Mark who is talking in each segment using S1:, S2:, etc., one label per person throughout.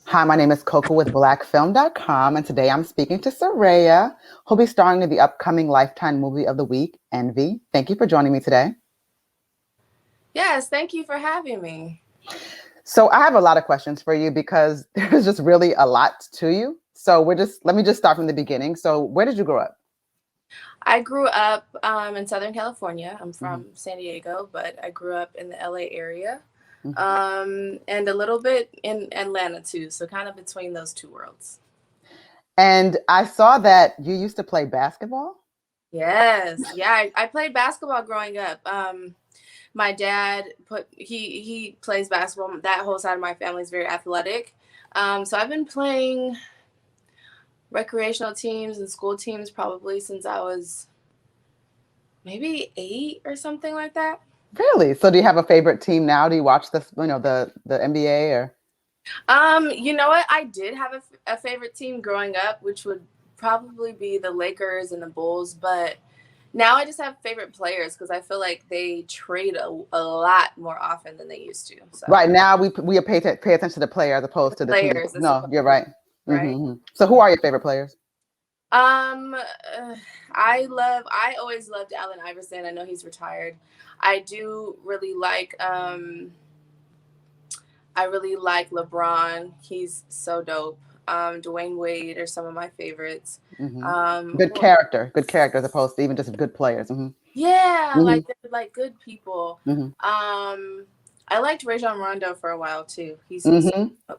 S1: Hi, my name is Koku with blackfilm.com, and today I'm speaking to Serayah, who'll be starring in the upcoming Lifetime Movie of the Week, Envy. Thank you for joining me today.
S2: Yes, thank you for having me.
S1: So I have a lot of questions for you because there's just really a lot to you. So let me just start from the beginning. So where did you grow up?
S2: I grew up in Southern California. I'm
S1: Hmm.
S2: from San Diego, but I grew up in the LA area
S1: Hmm.
S2: and a little bit in Atlanta too. So kind of between those two worlds.
S1: And I saw that you used to play basketball.
S2: Yes, yeah. I played basketball growing up. My dad he plays basketball. That whole side of my family is very athletic. So I've been playing recreational teams and school teams probably since I was maybe 8 or something like that.
S1: Really? So do you have a favorite team now? Do you watch the NBA or?
S2: You know what? I did have a favorite team growing up, which would probably be the Lakers and the Bulls, but now I just have favorite players because I feel like they trade a lot more often than they used to. So
S1: Right now, we pay attention to the player as opposed
S2: the
S1: to the team.
S2: players, I
S1: No,
S2: suppose,
S1: you're right.
S2: right?
S1: So who are your favorite players?
S2: Um, I always loved Allen Iverson. I know he's retired. I do really I really like LeBron. He's so dope. Dwayne Wade are some of my favorites.
S1: Hmm.
S2: Who else?
S1: Good character as opposed to even just good players. Hmm.
S2: Yeah,
S1: Hmm.
S2: like good people.
S1: Hmm.
S2: Um, I liked Rajon Rondo for a while too. He's
S1: Hmm.
S2: oh, go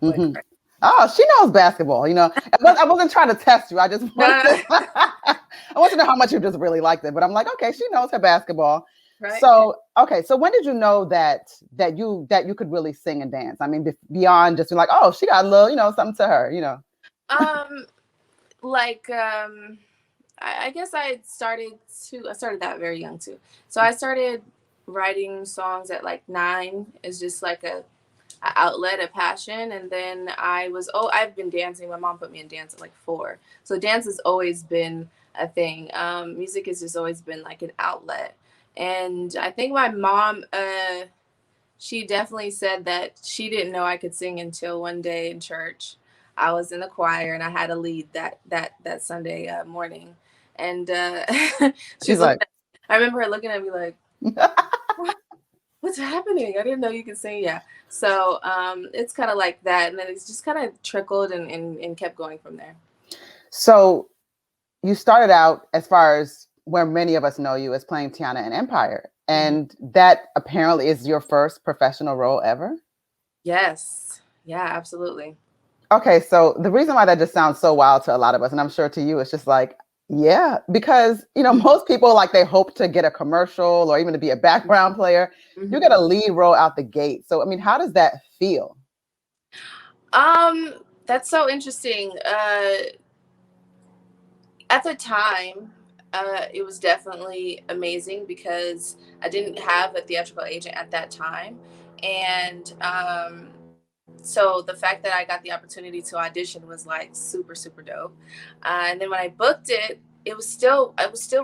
S2: ahead,
S1: Hmm.
S2: Craig.
S1: Oh, she knows basketball. I wasn't trying to test you. I just wanted
S2: No,
S1: to. I want to know how much you just really liked it. But I'm like, okay, she knows her basketball.
S2: right?
S1: So, okay, so when did you know that you could really sing and dance? I mean, beyond just being like, oh, she got a little, something to her.
S2: Um, like I guess I started that very young too. So I started writing songs at like 9. It's just like a outlet, a passion. And then I've been dancing. My mom put me in dance at like 4. So dance has always been a thing. Music has just always been like an outlet. And I think my mom, she definitely said that she didn't know I could sing until one day in church. I was in the choir and I had a lead that Sunday morning, and she
S1: She's
S2: was looking.
S1: like,
S2: I remember her looking at me like, "What's happening? I didn't know you could sing." Yeah, so it's kind of like that, and then it's just kind of trickled and kept going from there.
S1: so you started out as far as where many of us know you as playing Tiana in Empire,
S2: Mhm.
S1: and that apparently is your first professional role ever.
S2: Yes, yeah, absolutely.
S1: Okay, so the reason why that just sounds so wild to a lot of us, and I'm sure to you, it's just like, yeah, because most people like they hope to get a commercial or even to be a background player. You get
S2: Hmm.
S1: a lead role out the gate. So I mean, how does that feel?
S2: Um, that's so interesting. At the time, it was definitely amazing because I didn't have a theatrical agent at that time, and so the fact that I got the opportunity to audition was like super dope. And then when I booked it, I was still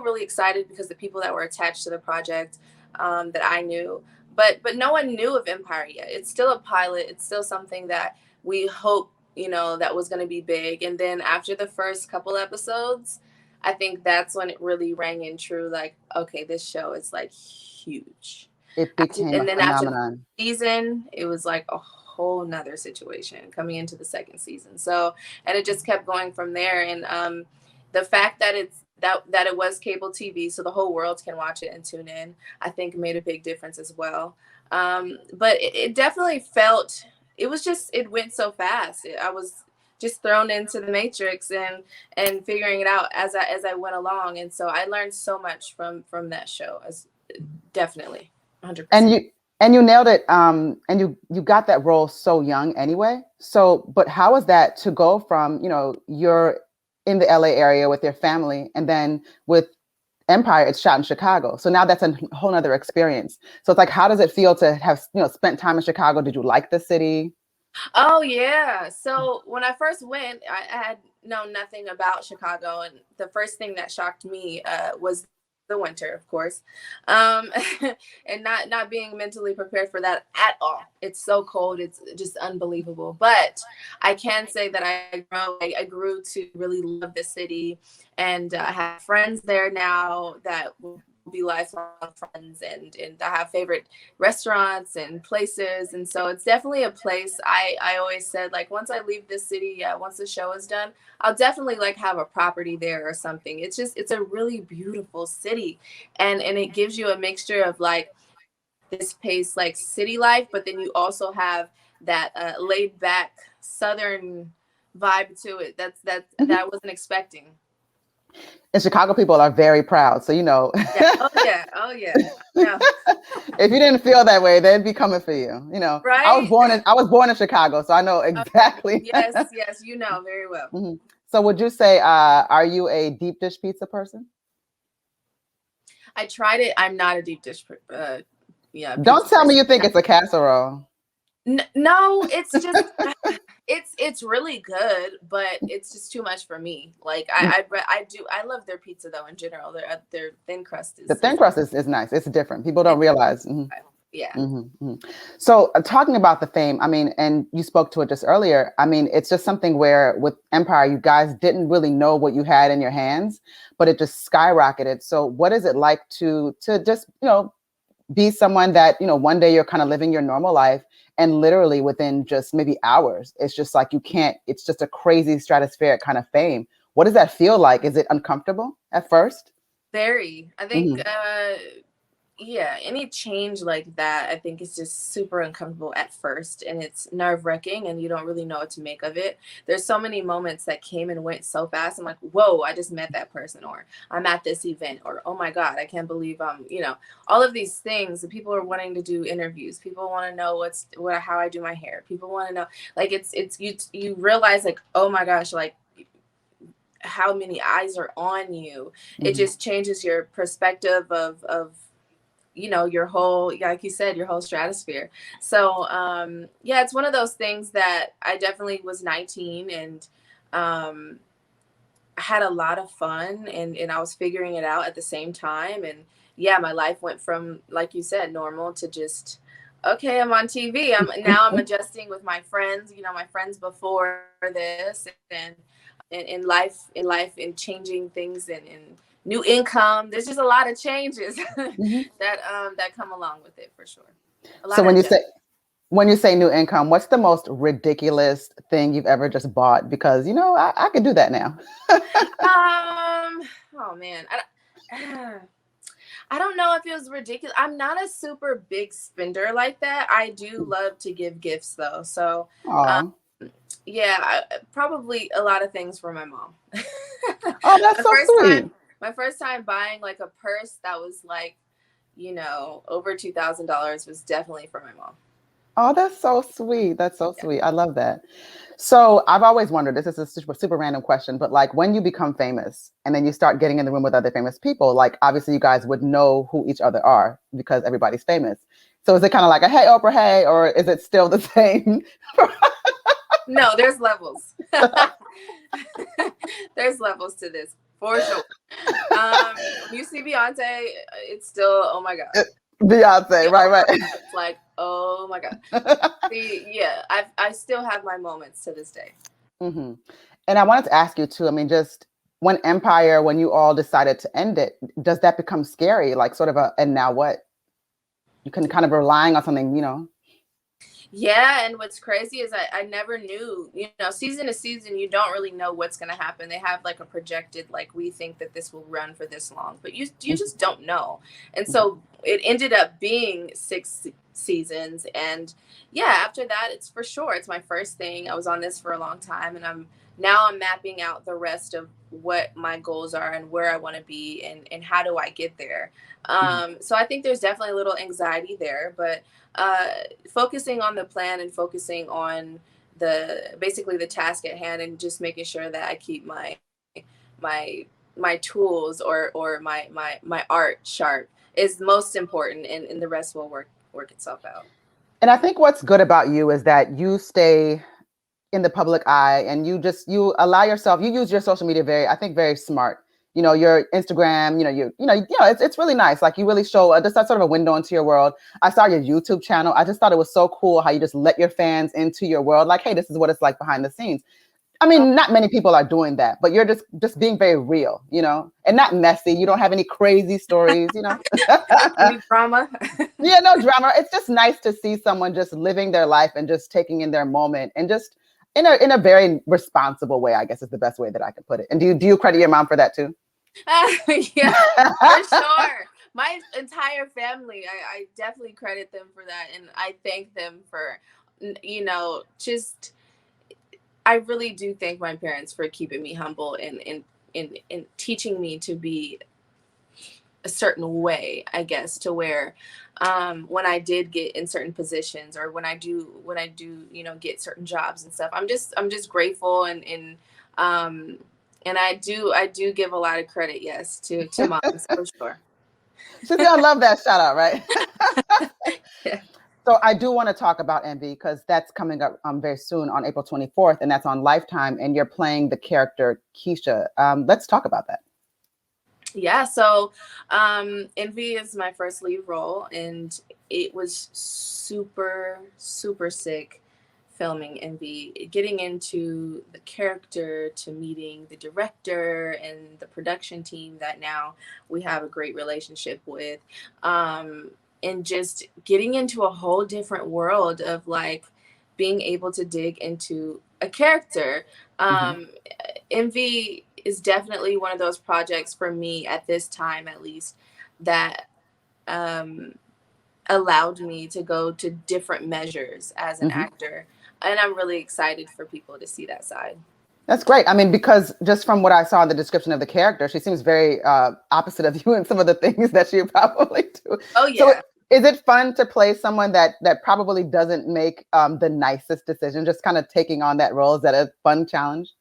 S2: really excited because the people that were attached to the project that I knew, but no one knew of Empire yet. It's still a pilot. It's still something that we hope that was going to be big. And then after the first couple episodes, I think that's when it really rang in true. Like, okay, this show is like huge.
S1: It became a
S2: And then after the
S1: phenomenon.
S2: season, it was like a whole nother situation coming into the second season. So, and it just kept going from there. And the fact that it was cable TV, so the whole world can watch it and tune in, I think made a big difference as well. But it definitely felt. It was just it went so fast. I was just thrown into the matrix and figuring it out as I went along, and so I learned so much from that show. As definitely,
S1: And
S2: 100%.
S1: you nailed it. And you got that role so young anyway. So, but how was that to go from, you're in the LA area with your family, and then with Empire, it's shot in Chicago. So now that's a whole nother experience. So it's like, how does it feel to have, spent time in Chicago? Did you like the city?
S2: Oh yeah. So when I first went, I had known nothing about Chicago, and the first thing that shocked me was the the winter, of course, um, and not being mentally prepared for that at all. It's so cold, it's just unbelievable. But I can say that I grew to really love the city, and I have friends there now that will be lifelong friends, and I have favorite restaurants and places, and so it's definitely a place. I always said, like, once I leave this city, yeah, once the show is done, I'll definitely like have a property there or something. It's a really beautiful city, and it gives you a mixture of like this pace like city life, but then you also have that laid back southern vibe to it. That I wasn't expecting.
S1: And Chicago people are very proud. So,
S2: Yeah. Oh yeah. Oh yeah. No.
S1: if you didn't feel that way, they'd be coming for you.
S2: Right.
S1: I was born in Chicago, so I know
S2: Okay.
S1: exactly.
S2: Yes. Yes. You know very well.
S1: Mhm. So would you say, are you a deep dish pizza person?
S2: I tried it. I'm not a deep dish. Yeah.
S1: Don't
S2: Pizza
S1: tell me
S2: person.
S1: you think it's a casserole.
S2: No, it's just it's really good, but it's just too much for me. Like
S1: Mm.
S2: I love their pizza though in general. Their thin crust
S1: The
S2: is
S1: thin crust is nice. It's different. People don't
S2: it's
S1: realize. Mhm.
S2: yeah.
S1: So talking about the fame, I mean, and you spoke to it just earlier. I mean, it's just something where with Empire, you guys didn't really know what you had in your hands, but it just skyrocketed. So what is it like to just, be someone that, one day you're kind of living your normal life and literally within just maybe hours, it's just like it's just a crazy stratospheric kind of fame. What does that feel like? Is it uncomfortable at first?
S2: Very. I think
S1: Mm-hmm.
S2: yeah, any change like that, I think is just super uncomfortable at first, and it's nerve-wracking, and you don't really know what to make of it. There's so many moments that came and went so fast. I'm like, whoa, I just met that person, or I'm at this event, or oh my God, I can't believe all of these things. And people are wanting to do interviews. People want to know how I do my hair. People want to know, like, it's you realize, like, oh my gosh, like how many eyes are on you. It
S1: Mm-hmm.
S2: just changes your perspective of your whole, like you said, your whole stratosphere. So yeah, it's one of those things that I definitely was 19, and um I had a lot of fun, and I was figuring it out at the same time. And yeah, my life went from, like you said, normal to just, okay, I'm on TV. I'm adjusting with my friends, my friends before this, and in life and changing things, and new income. There's just a lot of changes
S1: Mm-hmm.
S2: that come along with it, for sure. A
S1: So
S2: lot of adjustments.
S1: when you say new income, what's the most ridiculous thing you've ever just bought? Because I could do that now.
S2: Oh man, I don't know if it was ridiculous. I'm not a super big spender like that. I do love to give gifts though. So, um,
S1: Oh,
S2: yeah, probably a lot of things for my mom.
S1: oh, that's
S2: my
S1: so
S2: first time,
S1: sweet.
S2: my first time buying like a purse that was like, over $2,000 was definitely for my mom.
S1: Oh, that's so sweet. That's so
S2: Yeah.
S1: sweet. I love that. So I've always wondered, this is a super, super random question, but like when you become famous and then you start getting in the room with other famous people, like obviously you guys would know who each other are because everybody's famous. So is it kind of like a hey Oprah, hey, or is it still the same?
S2: No, there's levels. There's levels to this for sure. When you see Beyonce, it's still, oh my God.
S1: Beyonce, right, right.
S2: It's like, oh my God. See, yeah, I still have my moments to this day.
S1: hmm And I wanted to ask you too. I mean, just when Empire, when you all decided to end it, does that become scary? Like sort of and now what? You can kind of relying on something.
S2: Yeah, and what's crazy is I never knew, season to season, you don't really know what's going to happen. They have like a projected, like, we think that this will run for this long, but you just don't know. And so it ended up being 6 seasons. And yeah, after that, it's for sure, it's my first thing. I was on this for a long time, and I'm mapping out the rest of what my goals are and where I want to be, and how do I get there.
S1: Mhm.
S2: So I think there's definitely a little anxiety there, but uh, focusing on the plan and focusing on basically the task at hand, and just making sure that I keep my my tools, or my art sharp, is most important, and the rest will work itself out.
S1: And I think what's good about you is that you stay in the public eye and you allow yourself, you use your social media very, I think, very smart. your Instagram, it's really nice. Like you really show just that sort of a window into your world. I saw your YouTube channel. I just thought it was so cool how you just let your fans into your world. Like, hey, this is what it's like behind the scenes. I mean, not many people are doing that, but you're just being very real, and not messy. You don't have any crazy stories,
S2: Any drama?
S1: Yeah, no drama. It's just nice to see someone just living their life and just taking in their moment and just in a very responsible way, I guess is the best way that I could put it. And do you credit your mom for that too?
S2: Yeah, for sure. My entire family, I definitely credit them for that, and I thank them for, just. I really do thank my parents for keeping me humble and teaching me to be a certain way, I guess, to where when I did get in certain positions, or when I do get certain jobs and stuff, I'm just grateful, um and I do give a lot of credit, yes, to moms for sure.
S1: She's gonna love that shout out, right?
S2: Yeah.
S1: So I do want to talk about Envy because that's coming up very soon on April 24th, and that's on Lifetime, and you're playing the character Keisha. Let's talk about that.
S2: Yeah, so Envy is my first lead role, and it was super, super sick filming Envy, getting into the character, to meeting the director and the production team that now we have a great relationship with, and just getting into a whole different world of like being able to dig into a character.
S1: Mm-hmm.
S2: Envy is definitely one of those projects for me at this time, at least, that um, allowed me to go to different measures as an
S1: Mm-hmm.
S2: actor. And I'm really excited for people to see that side.
S1: That's great. I mean, because just from what I saw in the description of the character, she seems very opposite of you in some of the things that you probably do.
S2: Oh,
S1: So,
S2: yeah.
S1: is it fun to play someone that probably doesn't make the nicest decision, just kind of taking on that role? Is that a fun challenge?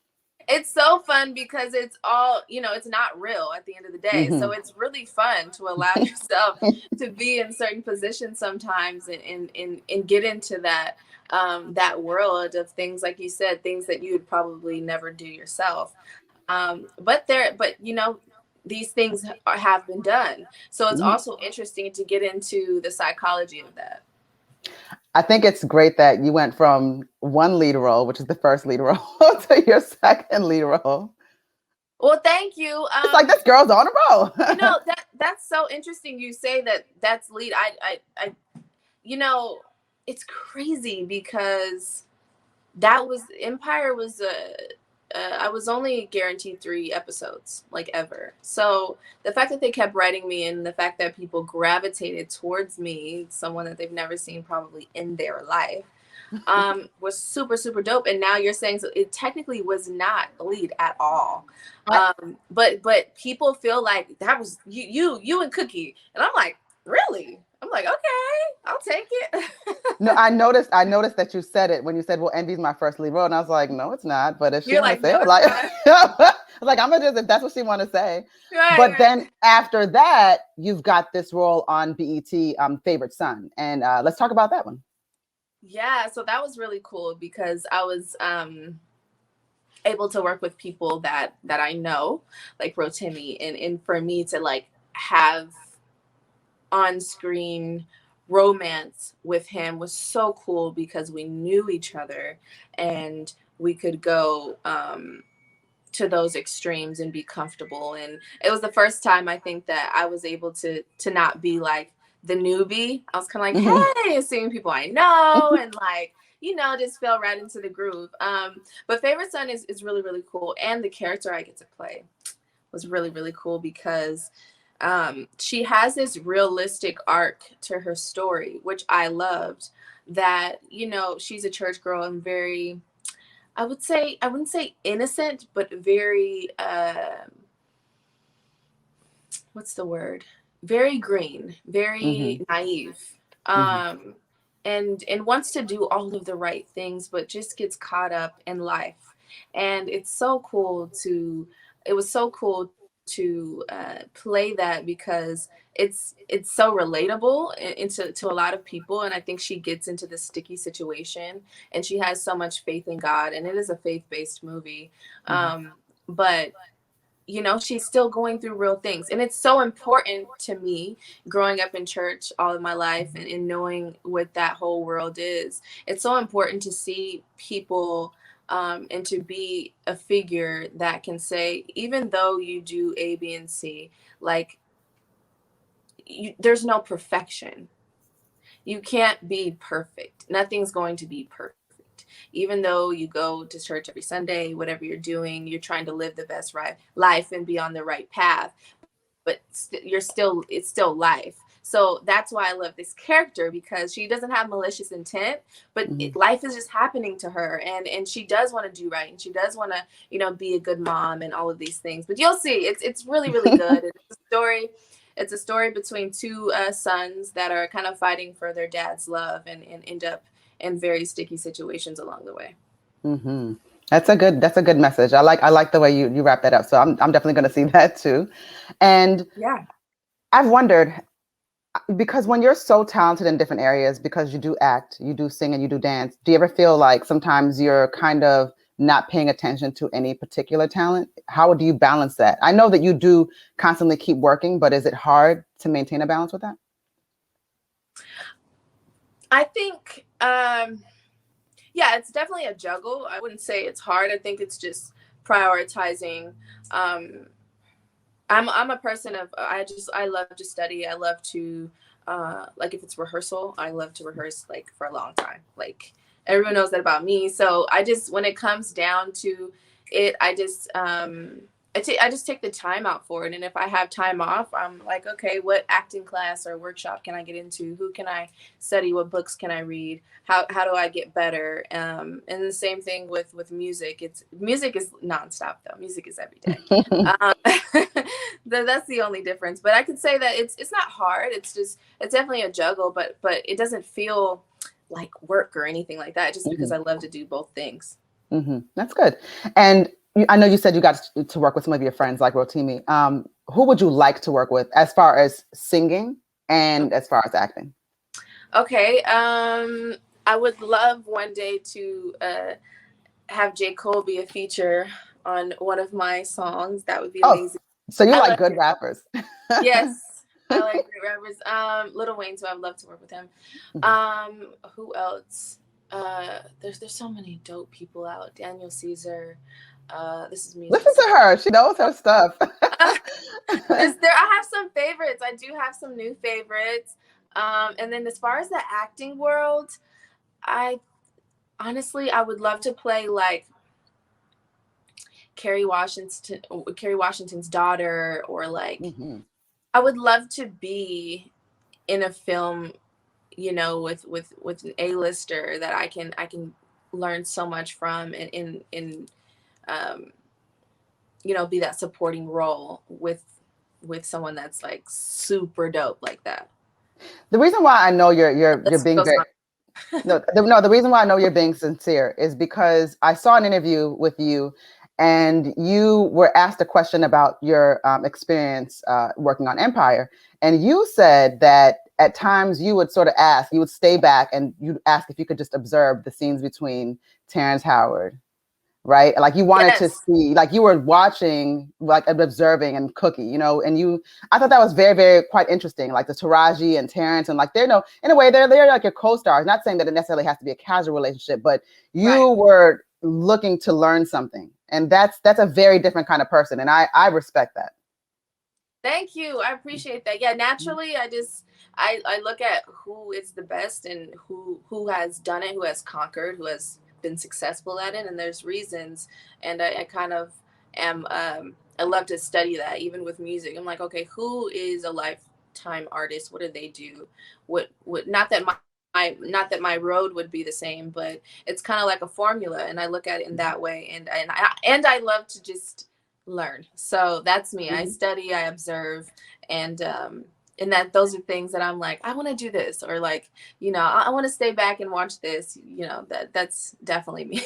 S2: It's so fun because it's all, it's not real at the end of the day.
S1: Mm-hmm.
S2: So it's really fun to allow yourself to be in certain positions sometimes, and get into that world of things, like you said, things that you would probably never do yourself. But these things have been done. So it's
S1: Mm-hmm.
S2: also interesting to get into the psychology of that.
S1: I think it's great that you went from one lead role, which is the first lead role, to your second lead role.
S2: Well, thank you.
S1: It's like this girl's on a roll.
S2: That's so interesting. You say that's lead. You know, it's crazy because that was Empire was I was only guaranteed 3 episodes, like, ever. So the fact that they kept writing me, and the fact that people gravitated towards me, someone that they've never seen probably in their life, was super, super dope. And now you're saying, so it technically was not a lead at all. But people feel like that was you and Cookie, and I'm like, really? I'm like, okay, I'll take it.
S1: No, I noticed that you said it when you said, "Well, Envy's my first lead role," and I was like, "No, it's not." But if she
S2: You're
S1: want to
S2: like,
S1: say
S2: no,
S1: it,
S2: it's
S1: like,
S2: not.
S1: like I'm gonna just if that's what she want to say.
S2: Right,
S1: But
S2: right.
S1: then after that, you've got this role on BET, Favorite Son, and let's talk about that one.
S2: Yeah, so that was really cool because I was able to work with people that I know, like Rotimi, and for me to like have on screen romance with him was so cool because we knew each other, and we could go to those extremes and be comfortable. And it was the first time, I think, that I was able to not be like the newbie. I was kind of like,
S1: Mhm.
S2: hey, seeing people I know, and like, just fell right into the groove. But Favorite Son is really, really cool, and the character I get to play was really, really cool because she has this realistic arc to her story, which I loved. That, she's a church girl, and very, I wouldn't say innocent, but very, what's the word? Very green,
S1: Mhm.
S2: very naive.
S1: Mhm.
S2: Um, and wants to do all of the right things, but just gets caught up in life. And it was so cool to play that because it's so relatable into to a lot of people. And I think she gets into this sticky situation, and she has so much faith in God, and it is a faith-based movie.
S1: Mhm.
S2: But you know, she's still going through real things. And it's so important to me, growing up in church all of my life, and knowing what that whole world is. It's so important to see people, and to be a figure that can say, even though you do A, B, and C, like, there's no perfection. You can't be perfect. Nothing's going to be perfect. Even though you go to church every Sunday, whatever you're doing, you're trying to live the best life and be on the right path. But it's still life. So that's why I love this character, because she doesn't have malicious intent, but life is just happening to her, and she does want to do right, and she does want to, you know, be a good mom and all of these things. But you'll see, it's really, really good. It's a story between two sons that are kind of fighting for their dad's love, and end up in very sticky situations along the way.
S1: Mm-hmm. That's a good message. I like the way you wrap that up. So I'm definitely going to see that too. And
S2: Yeah.
S1: I've wondered, because when you're so talented in different areas, because you do act, you do sing, and you do dance, do you ever feel like sometimes you're kind of not paying attention to any particular talent? How do you balance that? I know that you do constantly keep working, but is it hard to maintain a balance with that?
S2: I think, yeah, it's definitely a juggle. I wouldn't say it's hard. I think it's just prioritizing. Um, I'm a person of, I love to study. I love to, like, if it's rehearsal, I love to rehearse like for a long time. Like, everyone knows that about me. So I just, when it comes down to it, I just take the time out for it. And if I have time off, I'm like, okay, what acting class or workshop can I get into? Who can I study? What books can I read? How do I get better? And the same thing with music. Music is nonstop though. Music is every day. Um, that's the only difference. But I could say that it's not hard. It's definitely a juggle, but it doesn't feel like work or anything like that. Just because I love to do both things.
S1: That's good. And I know you said you got to work with some of your friends like Rotimi. Who would you like to work with as far as singing and as far as acting?
S2: Okay. I would love one day to have J. Cole be a feature on one of my songs. That would be
S1: Oh,
S2: amazing.
S1: so you
S2: I
S1: like
S2: love
S1: good
S2: J. Cole.
S1: rappers.
S2: Yes, I like great rappers. Lil Wayne, so I'd love to work with him. Who else? There's so many dope people out. Daniel Caesar. This is music.
S1: Listen to her. She knows her stuff.
S2: I have some favorites. I do have some new favorites. And then as far as the acting world, I honestly, I would love to play like Kerry Washington's daughter, or like, I would love to be in a film, you know, with an A-lister that I can learn so much from, and um you know, be that supporting role with someone that's like super dope like that.
S1: The reason why I know you're
S2: Let's
S1: being
S2: go.
S1: very no, the reason why I know you're being sincere is because I saw an interview with you, and you were asked a question about your experience working on Empire, and you said that at times you would sort of ask, you would stay back, and you'd ask if you could just observe the scenes between Terrence Howard, right? Like you wanted to
S2: Yes.
S1: see, like you were watching, like observing and Cookie, you know, and I thought that was very, very quite interesting. Like the Taraji and Terrence, and like they're no, in a way they're like your co-stars. Not saying that it necessarily has to be a casual relationship, but you
S2: Right.
S1: were looking to learn something, and that's a very different kind of person, and I respect that.
S2: Thank you. I appreciate that. Yeah, naturally, I look at who is the best, and who has done it, who has conquered, who has been successful at it, and there's reasons. And I kind of am, I love to study that, even with music. I'm like, okay, who is a lifetime artist? What do they do? What not that not that my road would be the same, but it's kind of like a formula, and I look at it in that way. And I love to just learn. So that's me. I study, I observe, and that those are things that I'm like, I want to do this, or like, you know, I want to stay back and watch this. You know, that's definitely me.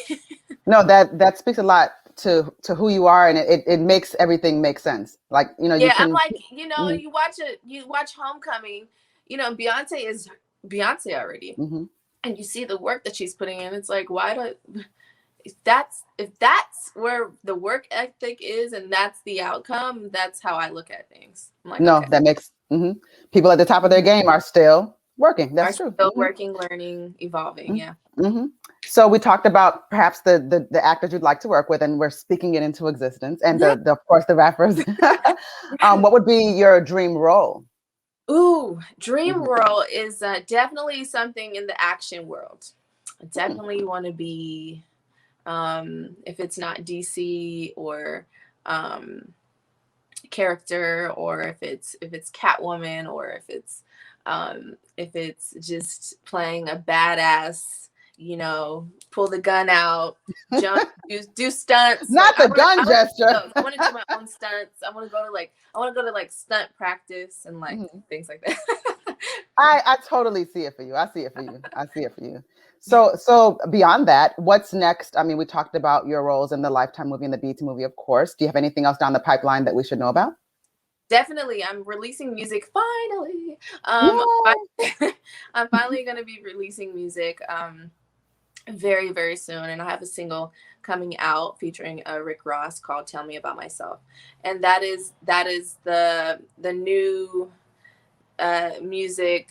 S1: No, that speaks a lot to who you are, and it makes everything make sense. Like, you know, you
S2: Yeah, I'm
S1: can.
S2: like, you know, you watch Homecoming, you know, Beyonce is Beyonce already,
S1: Mm-hmm.
S2: and you see the work that she's putting in. It's like, why do if that's where the work ethic is and that's the outcome, that's how I look at things. I'm like,
S1: No,
S2: okay,
S1: that makes people at the top of their game are still working.
S2: are
S1: That's true.
S2: still working, learning, evolving. Yeah.
S1: Mm-hmm. So we talked about perhaps the actors you'd like to work with, and we're speaking it into existence. And the of course the rappers. What would be your dream role?
S2: Ooh, dream role is definitely something in the action world. I definitely want to be, if it's not DC or character, or if it's Catwoman, or if it's just playing a badass, pull the gun out, jump, do stunts.
S1: Not the gun gesture.
S2: I want to do my own stunts. I want to go to like stunt practice and like things like that.
S1: I totally see it for you. I see it for you. I see it for you. So beyond that, what's next? I mean, we talked about your roles in the Lifetime movie and the BET movie, of course. Do you have anything else down the pipeline that we should know about?
S2: Definitely, I'm releasing music finally. I'm finally going to be releasing music very, very soon, and I have a single coming out featuring Rick Ross called "Tell Me About Myself," and that is the new music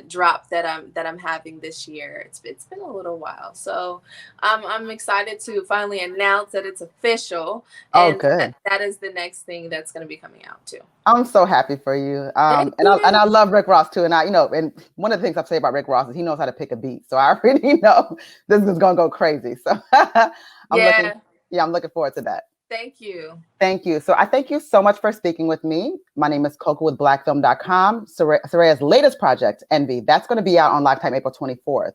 S2: drop that I'm having this year. It's been a little while, so I'm excited to finally announce that it's official. And
S1: good.
S2: That is the next thing that's going to be coming out too.
S1: I'm so happy for you.
S2: Thank you.
S1: I love Rick Ross too. And and one of the things I say about Rick Ross is he knows how to pick a beat. So I already know this is gonna go crazy. So I'm looking forward to that.
S2: Thank you.
S1: Thank you. So I thank you so much for speaking with me. My name is Koku with blackfilm.com. Serayah's latest project, Envy, that's going to be out on Lifetime April 24th.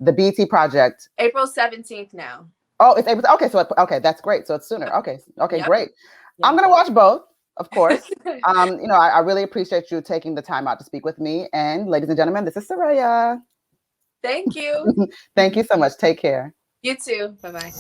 S1: The BET project.
S2: April 17th now.
S1: Oh, it's April. Okay, okay, that's great. So it's sooner. Okay,
S2: Yep.
S1: Great. Yep. I'm going to watch both, of course. I really appreciate you taking the time out to speak with me. And ladies and gentlemen, this is Serayah.
S2: Thank you.
S1: Thank you so much. Take care.
S2: You too. Bye-bye.